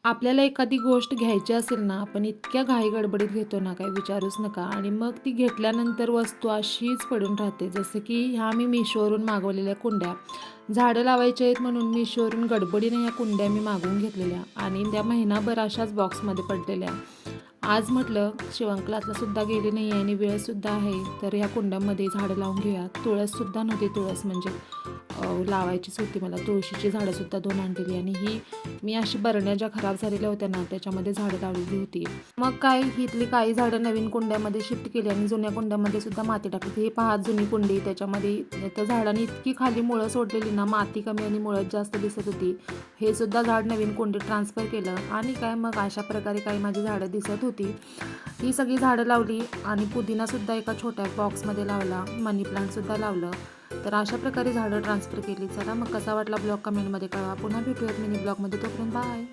आपल्याला एखादी गोष्ट घ्यायची असेल ना, आपण इतक्या घाई-गडबडीत घेतो ना, काही विचारूच नका आणि मग ती घेतल्यानंतर वस्तू अशीच पडून राहते. जसं की ह्या मी Meeshoवरून मागवलेल्या कुंड्या. झाडं लावायची आहेत म्हणून Meeshoवरून गडबडीने ह्या कुंड्या मी मागवून घेतलेल्या आणि त्या महिनाभर अशाच बॉक्समध्ये पडलेल्या. आज म्हटलं शिवण क्लासला सुद्धा गेली नाही आहे आणि वेळसुद्धा आहे, तर ह्या कुंड्यामध्ये झाडं लावून घेऊया. तुळससुद्धा नव्हती, तुळस म्हणजे लावायचीच होती मला. तुळशीची झाडंसुद्धा 2 आणलेली आणि ही मी अशी बरण्या ज्या खराब झालेल्या होत्या ना, त्याच्यामध्ये झाडं लावलेली होती. मग काय इथली काही झाडं नवीन कुंड्यामध्ये शिफ्ट केली आणि जुन्या कुंड्यामध्ये सुद्धा माती टाकली. ही पहा जुनी कुंडी, त्याच्यामध्ये त्या झाडाने इतकी खाली मुळं सोडलेली ना, माती कमी आणि मुळंच जास्त दिसत होती. हे सुद्धा झाड नवीन कुंडीत ट्रान्सफर केलं आणि काय मग अशा प्रकारे काही माझी झाडं दिसत होती. ही सगळी झाडं लावली आणि पुदिनासुद्धा एका छोट्या बॉक्समध्ये लावला, मनी प्लांटसुद्धा लावलं. तर अशा प्रकारे झाडं ट्रान्सफर केली. चला मग कसा वाटला ब्लॉग कमेंटमध्ये कळवा. पुन्हा भेटूयात मिनी ब्लॉगमध्ये. तोपर्यंत बाय.